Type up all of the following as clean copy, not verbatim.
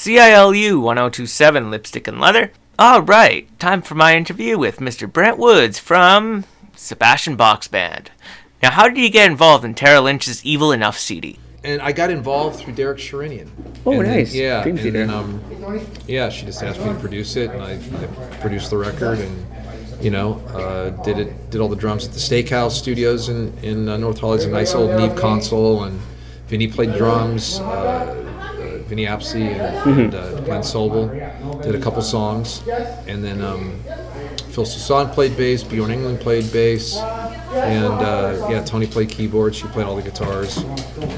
CILU 1027 Lipstick and Leather. Alright, time for my interview with Mr. Brent Woods from Sebastian Bach's band. Now, how did you get involved in Tara Lynch's Evil Enough CD? And I got involved through Derek Sherinian. Oh, nice. Yeah, Dream and then, she just asked me to produce it, and I produced the record, and did all the drums at the Steakhouse Studios in North Hollywood. It's a nice old Neve console, and Vinny played drums. Vinny Apsey and Glenn Sobel did a couple songs, and then Phil Soussan played bass, Bjorn England played bass, and Tony played keyboard. She played all the guitars,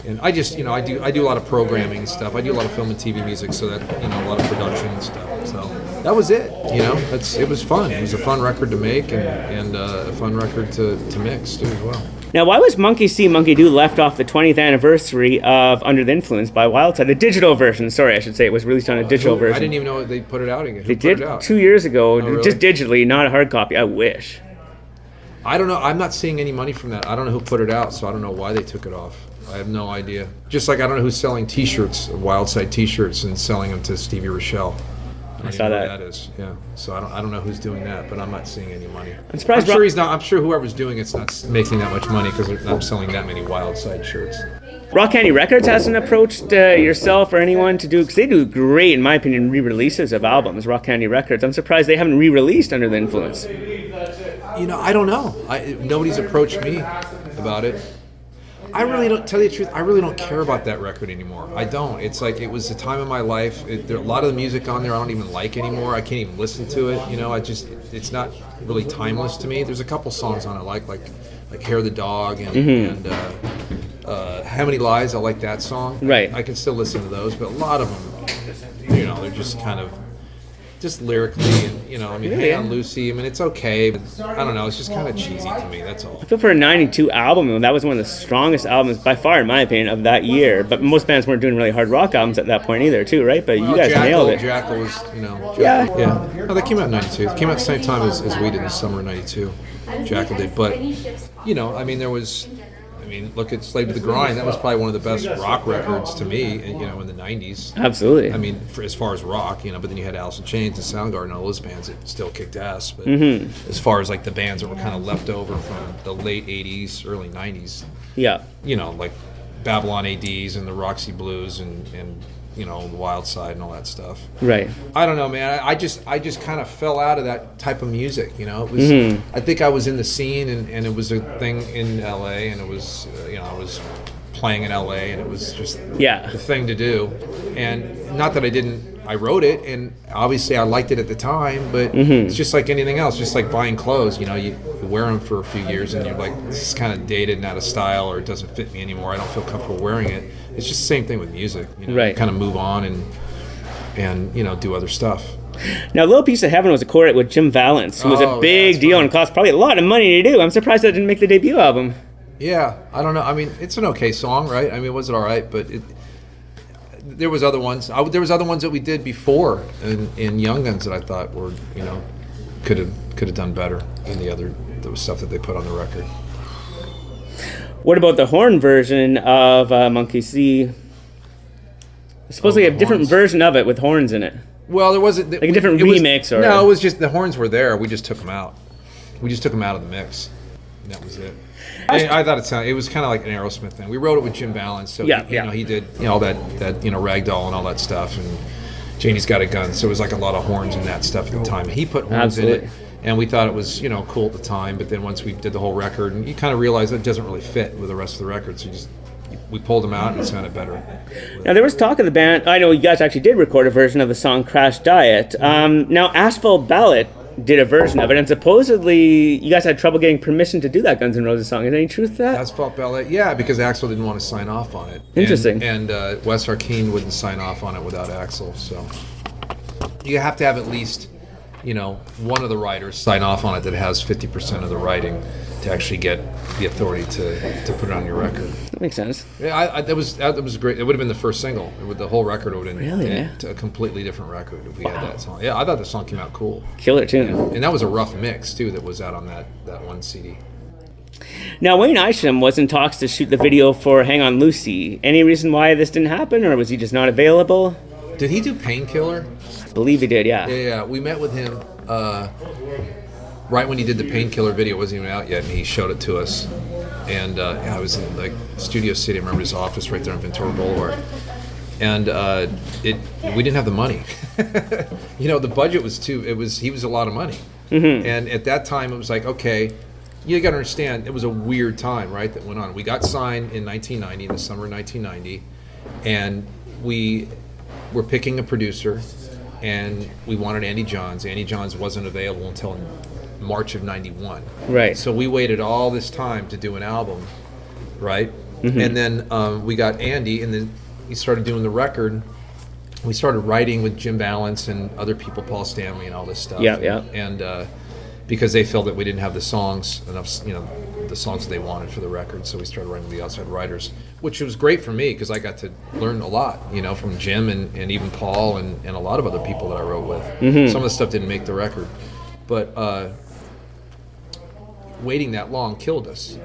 and I just I do a lot of programming and stuff. I do a lot of film and TV music, so that a lot of production and stuff. So that was it. It was fun. It was a fun record to make and a fun record to mix too as well. Now, why was Monkey See, Monkey Do left off the 20th anniversary of Under the Influence by Wildside? The digital version, sorry, I should say. It was released on a digital version. I didn't even know they put it out again. They did 2 years ago, really? Just digitally, not a hard copy. I wish. I don't know. I'm not seeing any money from that. I don't know who put it out, so I don't know why they took it off. I have no idea. Just like I don't know who's selling T-shirts, Wildside T-shirts, and selling them to Stevie Rochelle. I saw that. That is, yeah. So I don't know who's doing that, but I'm not seeing any money. I'm surprised. I'm sure whoever's doing it's not making that much money because they're not selling that many Wildside shirts. Rock Candy Records hasn't approached yourself or anyone to do, because they do great, in my opinion, re-releases of albums. Rock Candy Records. I'm surprised they haven't re-released Under the Influence. I don't know. Nobody's approached me about it. I really don't, tell you the truth, I really don't care about that record anymore. I don't. It's like, it was a time in my life. There a lot of the music on there I don't even like anymore. I can't even listen to it. It's not really timeless to me. There's a couple songs on it like Hair the Dog and How Many Lies. I like that song. Right. I can still listen to those, but a lot of them, they're just kind of, just lyrically, and Hey on Lucy, it's okay, but I don't know, it's just kind of cheesy to me, that's all. I feel for a 92 album, that was one of the strongest albums, by far, in my opinion, of that year. But most bands weren't doing really hard rock albums at that point either, too, right? But you guys nailed it. Jackal was, Yeah. No, they came out in 92. It came out at the same time as we did in the summer of 92. Jackal did, but, there was... look at Slave to the Grind. That was probably one of the best rock records to me, in the 90s. Absolutely. As far as rock, but then you had Alice in Chains and Soundgarden and all those bands that still kicked ass. But as far as like the bands that were kind of left over from the late 80s, early 90s, yeah, like Babylon ADs and the Roxy Blues and the Wild Side and all that stuff. Right. I don't know, man. I just kind of fell out of that type of music. It was. I think I was in the scene, and it was a thing in LA, and it was, I was playing in LA, and it was just the thing to do. And not that I wrote it, and obviously I liked it at the time, but it's just like anything else, just like buying clothes. You wear them for a few years, and you're like, this is kind of dated and out of style, or it doesn't fit me anymore. I don't feel comfortable wearing it. It's just the same thing with music. Right. You kind of move on and do other stuff. Now, Little Piece of Heaven was a chorus with Jim Valance, who was a big deal and cost probably a lot of money to do. I'm surprised that didn't make the debut album. Yeah, I don't know. It's an okay song, right? Was it all right? But there was other ones. There was other ones that we did before in Young Guns that I thought were, could have done better than the stuff that they put on the record. What about the horn version of Monkey See? Supposedly a different version of it with horns in it. Well, there wasn't... Like a different remix or... No, it was just the horns were there. We just took them out. We just took them out of the mix. And that was it. I thought it was kind of like an Aerosmith thing. We wrote it with Jim Valance, so he did all that Ragdoll and all that stuff, and Janie's Got a Gun, so it was like a lot of horns and that stuff at the time. He put horns in it, and we thought it was cool at the time, but then once we did the whole record, and you kind of realize it doesn't really fit with the rest of the record, so we pulled them out and it sounded better. Now, there was talk of the band, I know you guys actually did record a version of the song Crash Diet. Now, Asphalt Ballot did a version of it, and supposedly you guys had trouble getting permission to do that Guns N' Roses song. Is there any truth to that? Asphalt Ballot, yeah, because Axl didn't want to sign off on it. Interesting. And Wes Arkeen wouldn't sign off on it without Axl, so you have to have at least, one of the writers sign off on it that has 50% of the writing to actually get the authority to put it on your record. That makes sense. Yeah, that was great. It would have been the first single. The whole record would have been Really? a completely different record if we had that song. Yeah, I thought the song came out cool. Killer tune. And that was a rough mix too that was out on that one CD. Now, Wayne Isham was in talks to shoot the video for Hang On Lucy. Any reason why this didn't happen, or was he just not available? Did he do Painkiller? I believe he did, yeah. Yeah. We met with him right when he did the Painkiller video. It wasn't even out yet, and he showed it to us. And I was in like Studio City. I remember his office right there on Ventura Boulevard. And we didn't have the money. The budget was he was a lot of money. Mm-hmm. And at that time, it was like, okay, you got to understand, it was a weird time, right, that went on. We got signed in 1990, in the summer of 1990, and we were picking a producer, and we wanted Andy Johns. Andy Johns wasn't available until March of 91. Right. So we waited all this time to do an album, right? Mm-hmm. And then we got Andy, and then he started doing the record. We started writing with Jim Balance and other people, Paul Stanley and all this stuff. Yeah. And because they felt that we didn't have the songs the songs that they wanted for the record, so we started writing with the outside writers, which was great for me because I got to learn a lot, from Jim and even Paul and a lot of other people that I wrote with. Mm-hmm. Some of the stuff didn't make the record, but waiting that long killed us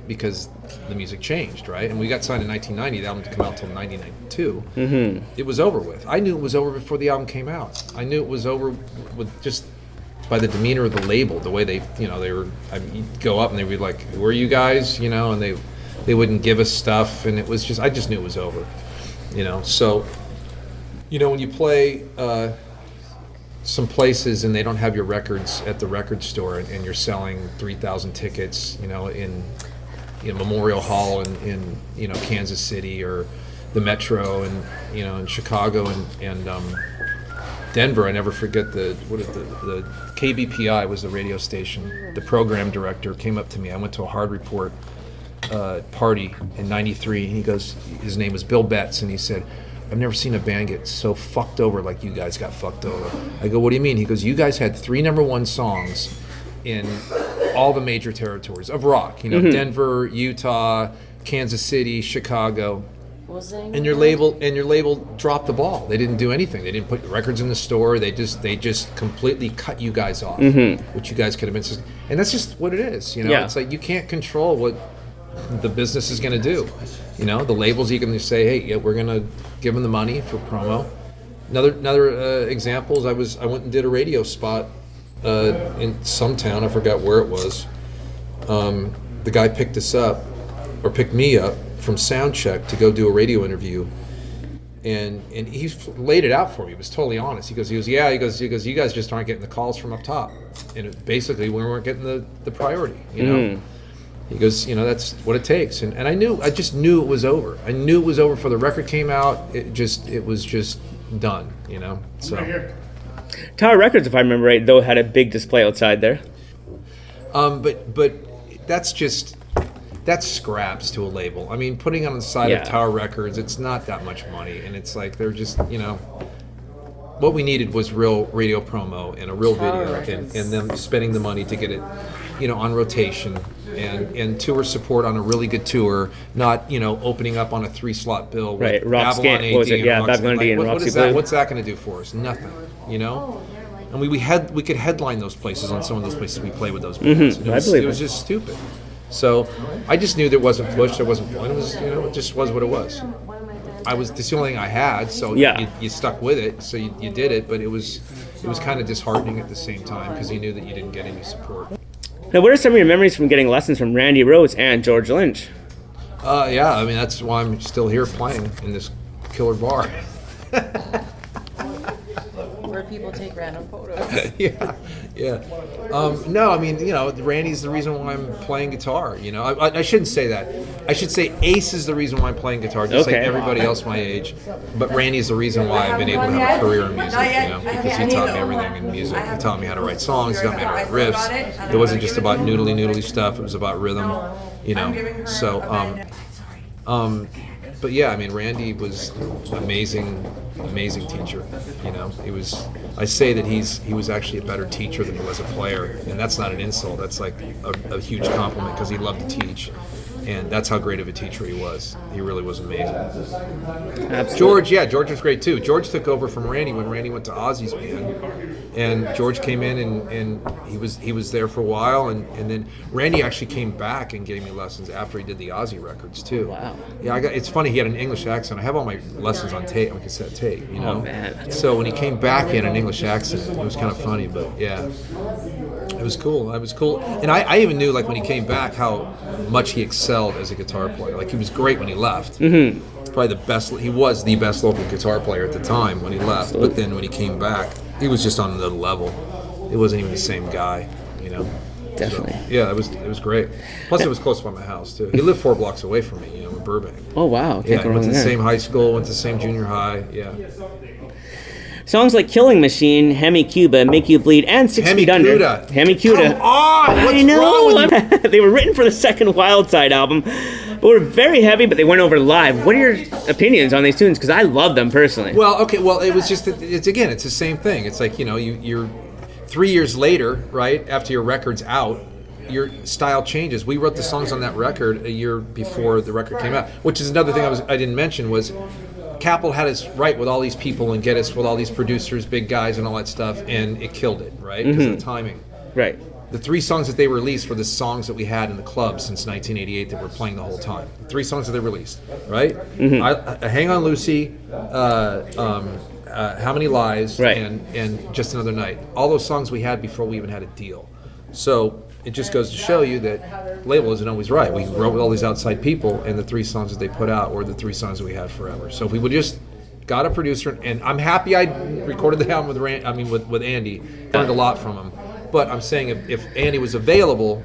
because the music changed, right? And we got signed in 1990. The album didn't come out until 1992. Mm-hmm. It was over with. I knew it was over before the album came out. I knew it was over with just by the demeanor of the label, the way they were. You'd go up and they'd be like, "Who are you guys?" And they wouldn't give us stuff, and it was just, I just knew it was over. So when you play some places and they don't have your records at the record store, and you're selling 3,000 tickets, in Memorial Hall in Kansas City or the Metro and in Chicago and Denver. I never forget the KBPI was the radio station. The program director came up to me. I went to a Hard Report party in '93, and he goes, his name was Bill Betts, and he said, "I've never seen a band get so fucked over like you guys got fucked over." I go, "What do you mean?" He goes, "You guys had 3 number 1 songs in all the major territories of rock, mm-hmm. Denver, Utah, Kansas City, Chicago, and your label dropped the ball. They didn't do anything. They didn't put records in the store. They just completely cut you guys off, mm-hmm. which you guys could have been. And that's just what it is, Yeah. It's like you can't control what the business is going to do. The labels, you can just say, "Hey, yeah, we're going to give them the money for promo." Another example is I went and did a radio spot in some town. I forgot where it was. The guy picked me up from Soundcheck to go do a radio interview, and he laid it out for me. He was totally honest. He goes, "You guys just aren't getting the calls from up top, and basically we weren't getting the priority, He goes, that's what it takes, and I just knew it was over. I knew it was over before the record came out. It was just done, So. Tower Records, if I remember right, though, had a big display outside there. But that's scraps to a label. I mean, putting on the side of Tower Records, it's not that much money, and it's like they're just, what we needed was real radio promo and a real video, and them spending the money to get it, on rotation and tour support on a really good tour, not opening up on a 3-slot bill with Babylon AD Babylon AD and Roxy Blue. What's that going to do for us? Nothing, And we could headline those places on some of those places we play with those bands. Mm-hmm. It was just stupid. So I just knew there wasn't push, there wasn't point. It was, it just was what it was. That's the only thing I had, so you stuck with it, so you did it. But it was kind of disheartening at the same time because you knew that you didn't get any support. Now, what are some of your memories from getting lessons from Randy Rhoads and George Lynch? I mean, that's why I'm still here playing in this killer bar. Where people take random photos. Yeah. No, I mean, Randy's the reason why I'm playing guitar. I shouldn't say that. I should say Ace is the reason why I'm playing guitar, just like everybody else my age. But Randy's the reason why I've been able to have a career in music, because he taught me everything in music. He taught me how to write songs, he taught me how to write riffs. It wasn't just about noodly stuff, it was about rhythm, So, but yeah, I mean, Randy was amazing teacher. I say that he was actually a better teacher than he was a player, and that's not an insult. That's like a huge compliment because he loved to teach. And that's how great of a teacher he was. He really was amazing. Absolutely. George was great too. George took over from Randy when Randy went to Ozzy's band, and George came in and he was there for a while, and then Randy actually came back and gave me lessons after he did the Ozzy records too. Wow. Yeah, it's funny, he had an English accent. I have all my lessons on tape, on cassette tape, you know. Oh, man. So when he came back, he had an English accent. It was kind of funny, but yeah. It was cool. It was cool. And I even knew, like, when he came back, how much he excelled as a guitar player. Like, he was great when he left. Mm-hmm. Probably the best. He was the best local guitar player at the time when he left. Absolutely. But then when he came back, he was just on another level. It wasn't even the same guy, you know. Definitely. So, yeah, it was great. Plus, it was close by my house too. He lived 4 blocks away from me, you know, in Burbank. Oh wow. Yeah, went to the same high school, went to the same junior high. Yeah. Songs like Killing Machine, Hemi Cuba, Make You Bleed, and 6 Feet Under. Hemi Cuda. Come on! What's I know. wrong with you? They were written for the second Wildside album, but were very heavy, but they went over live. What are your opinions on these tunes? Because I love them personally. Well, okay, it was just, it's the same thing. It's like, you know, you're 3 years later, right, after your record's out, your style changes. We wrote the songs on that record a year before the record came out, which is another thing I didn't mention was Capitol had us write with all these people and get us with all these producers, big guys and all that stuff, and it killed it, right, because of the timing. Right. The 3 songs that they released were the songs that we had in the club since 1988 that we're playing the whole time. 3 songs that they released, right? Mm-hmm. Hang On Lucy, How Many Lies, right. and Just Another Night. All those songs we had before we even had a deal. So it just goes to show you that label isn't always right. We wrote with all these outside people, and the 3 songs that they put out were the 3 songs that we had forever. So if we would just got a producer, and I'm happy I recorded the album with Andy. Learned a lot from him. But I'm saying if Andy was available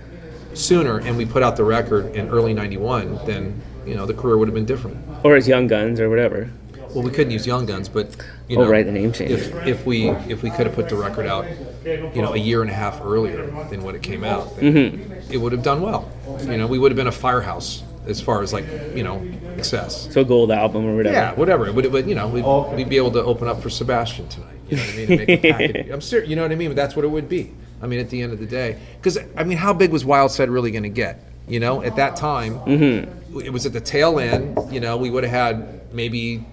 sooner and we put out the record in early #91, then, you know, the career would have been different. Or as Young Guns or whatever. Well, we couldn't use Young Guns, but you know, right, the name change. If we could have put the record out, you know, a year and a half earlier than when it came out, then it would have done well. You know, we would have been a firehouse as far as, like, you know, success. So gold album or whatever. Yeah, whatever. But you know, we'd be able to open up for Sebastian tonight. You know what I mean? And make a package. I'm serious. You know what I mean? But that's what it would be. I mean, at the end of the day, because I mean, how big was Wildside really going to get? You know, at that time, it was at the tail end. You know, we would have had maybe,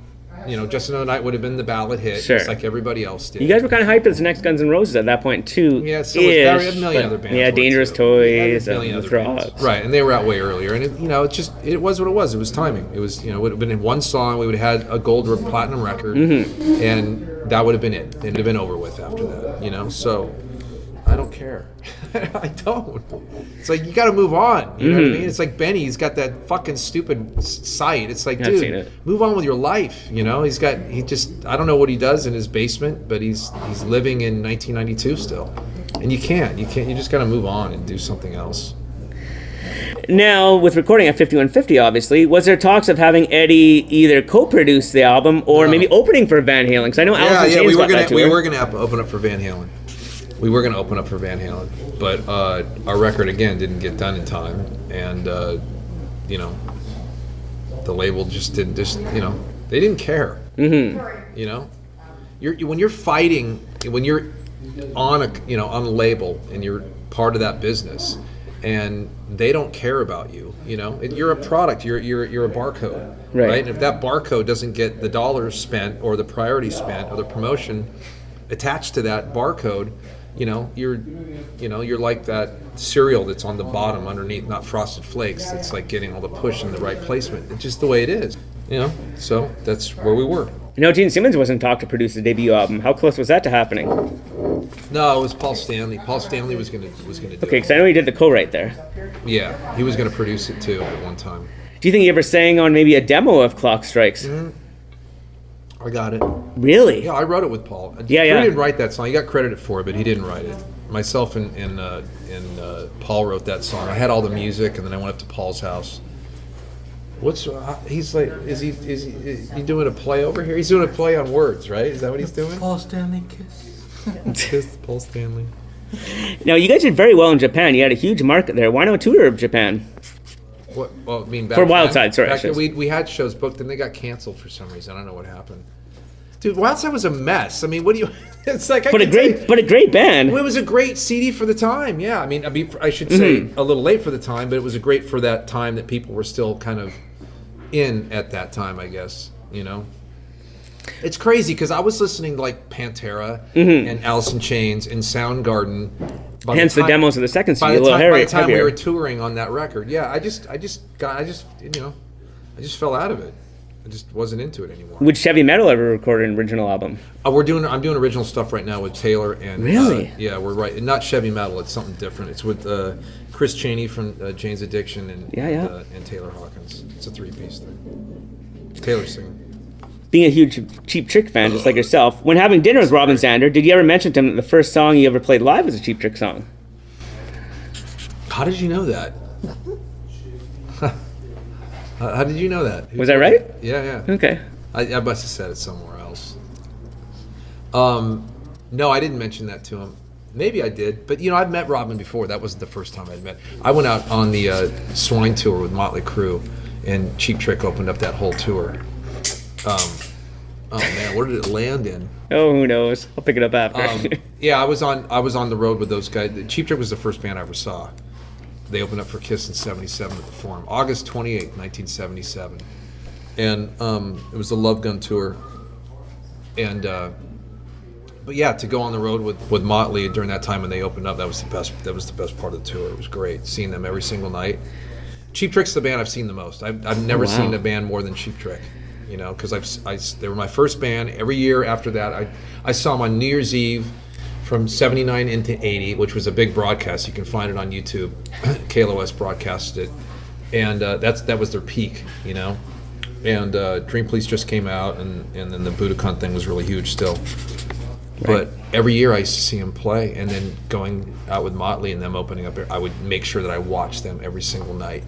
you know, Just Another Night would have been the ballad hit, just like everybody else did. You guys were kind of hyped as the next Guns N' Roses at that point too. Yeah, so there were a million other bands. Yeah, Dangerous Toys, the Throbs. Right, and they were out way earlier, and you know, it was what it was. It was timing. It was, you know, it would have been in one song. We would have had a gold or platinum record, and that would have been it. It would have been over with after that. You know, so I don't care. I don't. It's like, you got to move on. You know what I mean? It's like Benny's got that fucking stupid site. It's like, dude, move on with your life. You know, I don't know what he does in his basement, but he's living in 1992 still. And you just got to move on and do something else. Now, with recording at 5150, obviously, was there talks of having Eddie either co-produce the album or maybe opening for Van Halen? Because I know Alice in Chains we were going to open up for Van Halen. We were going to open up for Van Halen, but our record, again, didn't get done in time, and, you know, the label just, you know, they didn't care. You know? When you're fighting, when you're on a label, and you're part of that business, and they don't care about you, you know? You're a product, you're a barcode, right? And if that barcode doesn't get the dollars spent, or the priority spent, or the promotion attached to that barcode, you know, you're like that cereal that's on the bottom underneath, not Frosted Flakes. It's like getting all the push in the right placement. It's just the way it is, you know. So that's where we were. You know, Gene Simmons wasn't talked to produce the debut album. How close was that to happening? No, it was Paul Stanley. Paul Stanley was gonna do it. Okay, because I know he did the co-write there. Yeah, he was gonna produce it too at one time. Do you think he ever sang on maybe a demo of Clock Strikes? I got it. Really? Yeah, I wrote it with Paul. Yeah. He didn't write that song. He got credited for it, but he didn't write it. Myself and Paul wrote that song. I had all the music, and then I went up to Paul's house. He's like, is he doing a play over here? He's doing a play on words, right? Is that what he's doing? Paul Stanley kiss. Kiss Paul Stanley. Now, you guys did very well in Japan. You had a huge market there. Why no tour of Japan? What? Well, I mean, back for Wildside, sorry. We had shows booked, and they got canceled for some reason. I don't know what happened. Dude, Wildside was a mess. I mean, what do you... It's like, But a great band. Well, it was a great CD for the time. Yeah, I mean, I should say a little late for the time, but it was a great for that time that people were still kind of in at that time, I guess. You know, it's crazy because I was listening to like Pantera and Alice in Chains and Soundgarden. Hence the demos of the second CD. By A little the time we heavier. were touring on that record, yeah, I just fell out of it. I just wasn't into it anymore. Would Heavy Metal ever record an original album? I'm doing original stuff right now with Taylor and Really? Yeah, we're right. Not Chevy Metal. It's something different. It's with Chris Chaney from Jane's Addiction and Taylor Hawkins. It's a 3-piece thing. Taylor singing. Being a huge Cheap Trick fan, just like yourself, when having dinner with Robin Zander, did you ever mention to him that the first song you ever played live was a Cheap Trick song? How did you know that? How did you know that? Was that right? Yeah. Okay. I must have said it somewhere else. No, I didn't mention that to him. Maybe I did, but I'd met Robin before. That wasn't the first time I'd met. I went out on the Swine tour with Motley Crue, and Cheap Trick opened up that whole tour. Oh man, where did it land in? Oh, who knows? I'll pick it up after. Yeah, I was on the road with those guys. Cheap Trick was the first band I ever saw. They opened up for Kiss in '77 at the Forum, August 28th, 1977, and it was the Love Gun tour. And but yeah, to go on the road with Motley during that time when they opened up, that was the best. That was the best part of the tour. It was great seeing them every single night. Cheap Trick's the band I've seen the most. I've never seen a band more than Cheap Trick. Because they were my first band. Every year after that, I saw them on New Year's Eve from '79 into '80, which was a big broadcast. You can find it on YouTube. KLOS broadcasted it, and that was their peak, And Dream Police just came out, and then the Budokan thing was really huge still. Right. But every year I used to see them play, and then going out with Motley and them opening up, I would make sure that I watched them every single night,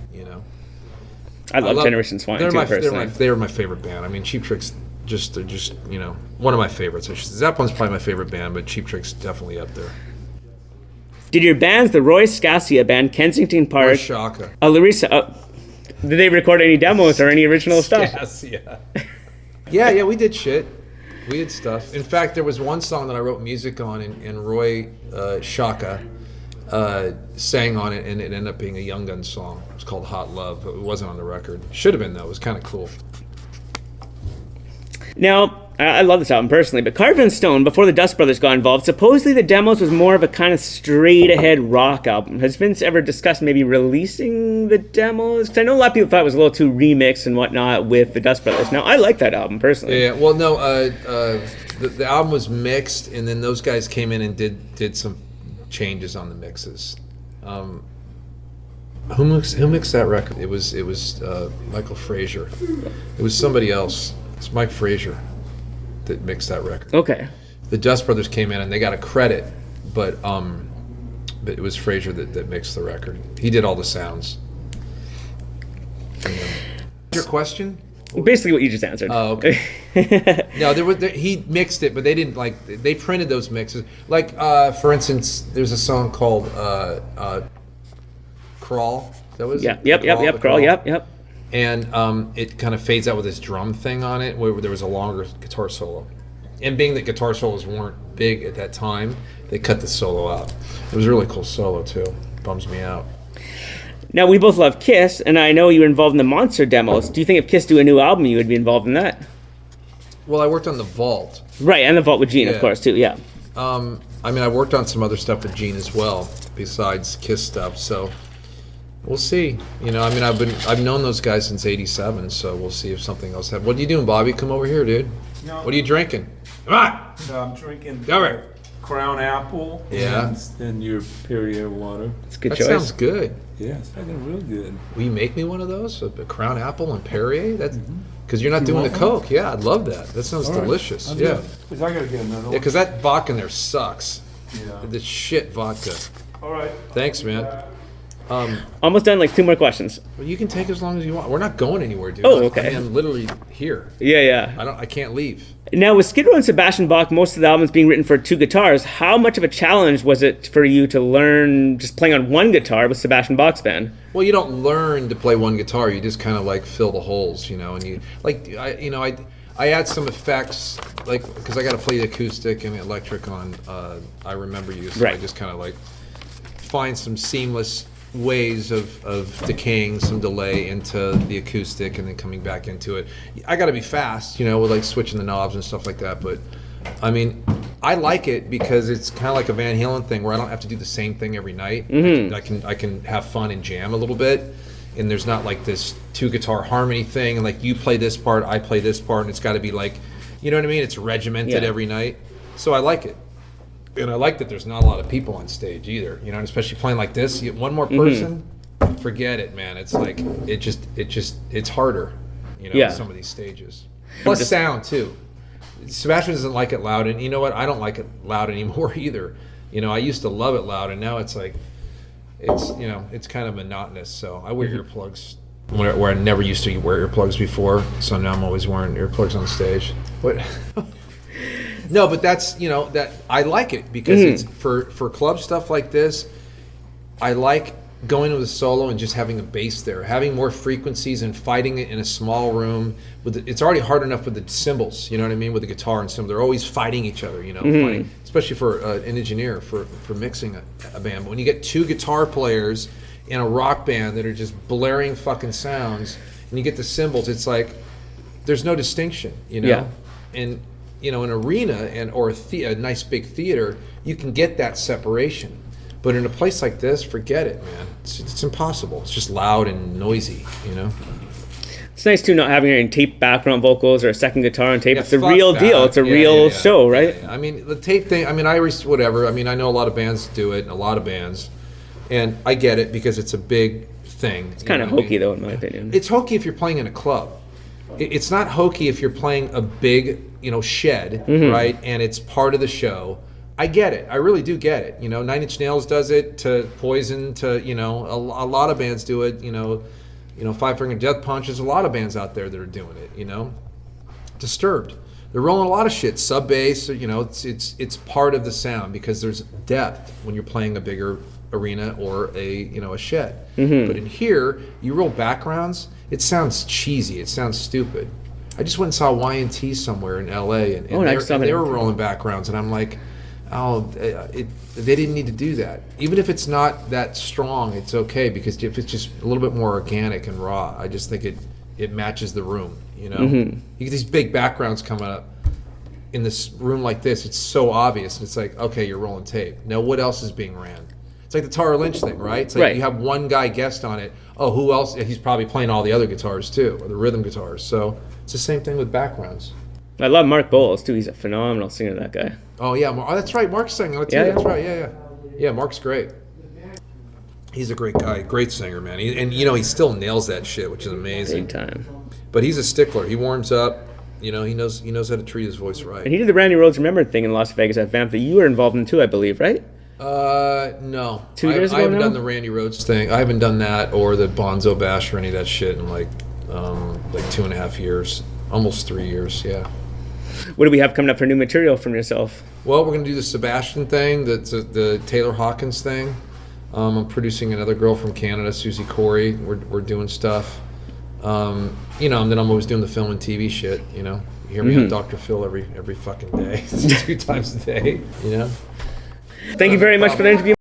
I love Generation Swine too, personally. They're my favorite band. I mean, Cheap Trick's they're just one of my favorites. Zeppelin's probably my favorite band, but Cheap Trick's definitely up there. Did your bands, the Roy Scasia Band, Kensington Park, or Shaka, Larissa, did they record any demos or any original stuff? Scasia. Yeah, we did shit. We did stuff. In fact, there was one song that I wrote music on, and Roy Shaka sang on it, and it ended up being a Young Guns song. It was called Hot Love, but it wasn't on the record. Should have been, though. It was kind of cool. Now, I love this album personally, but Carved in Stone, before the Dust Brothers got involved, supposedly the demos was more of a kind of straight-ahead rock album. Has Vince ever discussed maybe releasing the demos? Because I know a lot of people thought it was a little too remixed and whatnot with the Dust Brothers. Now, I like that album personally. Yeah, well, no, the album was mixed, and then those guys came in and did some changes on the mixes. Who mixed that record? It was Michael Frazier. It was somebody else. It's Mike Frazier that mixed that record. Okay. The Dust Brothers came in and they got a credit, but it was Frazier that mixed the record. He did all the sounds. Your question? Basically what you just answered. Oh, okay. No, he mixed it, but they didn't they printed those mixes. Like, for instance, there's a song called Crawl. That was Yep, Crawl, yep. And it kind of fades out with this drum thing on it, where there was a longer guitar solo. And being that guitar solos weren't big at that time, they cut the solo out. It was a really cool solo, too. Bums me out. Now, we both love Kiss, and I know you were involved in the Monster demos. Do you think if Kiss do a new album, you would be involved in that? Well, I worked on The Vault. Right, and The Vault with Gene, of course, too, yeah. I mean, I worked on some other stuff with Gene as well, besides Kiss stuff, so we'll see. I've known those guys since '87, so we'll see if something else happens. What are you doing, Bobby? Come over here, dude. No. What are you drinking? Come on! No, I'm drinking Over. Crown Apple and your Perrier water. It's a good That choice. sounds good. Yeah, it's fucking real good. Will you make me one of those? A Crown Apple and Perrier? That's because you're not doing the Coke. Yeah, I'd love that. That sounds delicious. Yeah. Because I gotta get another one. Yeah, because that vodka in there sucks. Yeah. The shit vodka. All right. Thanks, man. Almost done, 2 more questions. Well, you can take as long as you want. We're not going anywhere, dude. Oh, okay. I'm literally here. Yeah. I can't leave. Now, with Skid Row and Sebastian Bach, most of the albums being written for 2 guitars, how much of a challenge was it for you to learn just playing on one guitar with Sebastian Bach's band? Well, you don't learn to play one guitar. You just kind of fill the holes, and you I add some effects, like, because I got to play the acoustic and the electric on I Remember You, so I just kind of like find some seamless ways of decaying some delay into the acoustic and then coming back into it. I got to be fast, with like switching the knobs and stuff like that, but I mean, I like it because it's kind of like a Van Halen thing where I don't have to do the same thing every night. I can have fun and jam a little bit, and there's not like this 2-guitar harmony thing and like you play this part, I play this part, and it's got to be like, you know what I mean? It's regimented every night. So I like it. And I like that there's not a lot of people on stage either, and especially playing like this, you get one more person, forget it, man. It's like it's harder, some of these stages. Plus sound too. Sebastian doesn't like it loud, and you know what? I don't like it loud anymore either. I used to love it loud, and now it's like it's kind of monotonous. So I wear earplugs where I never used to wear earplugs before. So now I'm always wearing earplugs on stage. What? No, but that's that I like it because it's for club stuff like this. I like going with a solo and just having a bass there, having more frequencies and fighting it in a small room. It's already hard enough with the cymbals, you know what I mean, with the guitar and cymbal. They're always fighting each other, fighting, especially for an engineer for mixing a band. But when you get 2 guitar players in a rock band that are just blaring fucking sounds, and you get the cymbals, it's like there's no distinction, Yeah. And an arena or a nice big theater, you can get that separation. But in a place like this, forget it, man. It's impossible. It's just loud and noisy, It's nice too not having any tape background vocals or a second guitar on tape. Yeah, it's the real deal. It's a real show, right? Yeah. I mean, the tape thing, whatever. I mean, I know a lot of bands do it, a lot of bands. And I get it because it's a big thing. It's kind of hokey, though, in my opinion. It's hokey if you're playing in a club. It's not hokey if you're playing a big, shed, right? And it's part of the show. I get it. I really do get it. 9 Inch Nails does it, to Poison, to, a lot of bands do it, Five Finger Death Punch. There's a lot of bands out there that are doing it, Disturbed. They're rolling a lot of shit. Sub bass, it's part of the sound because there's depth when you're playing a bigger arena or a shed. But in here, you roll backgrounds, it sounds cheesy. It sounds stupid. I just went and saw Y&T somewhere in LA, and they were rolling backgrounds, and I'm like, they didn't need to do that. Even if it's not that strong, it's okay, because if it's just a little bit more organic and raw, I just think it matches the room, You get these big backgrounds coming up in this room like this, it's so obvious. It's like, okay, you're rolling tape. Now what else is being ran? It's like the Tara Lynch thing, right? It's like you have one guy guest on it. Oh, who else? He's probably playing all the other guitars too, or the rhythm guitars. So it's the same thing with backgrounds. I love Mark Bowles too. He's a phenomenal singer, that guy. Oh yeah, that's right. Mark's singing too. That's right. Yeah. Mark's great. He's a great guy, great singer, man. He still nails that shit, which is amazing. Big time. But he's a stickler. He warms up. He knows how to treat his voice right. And he did the Randy Rhoads Remembered thing in Las Vegas at Vamp that you were involved in too, I believe, right? No. 2 years ago I haven't now? done the Randy Rhoads thing. I haven't done that or the Bonzo Bash or any of that shit in like 2.5 years, almost 3 years. Yeah. What do we have coming up for new material from yourself? Well, we're gonna do the Sebastian thing, the Taylor Hawkins thing. I'm producing another girl from Canada, Susie Corey. We're doing stuff. And then I'm always doing the film and TV shit. You hear me on Dr. Phil every fucking day, 2 times a day. Thank you very much for the interview.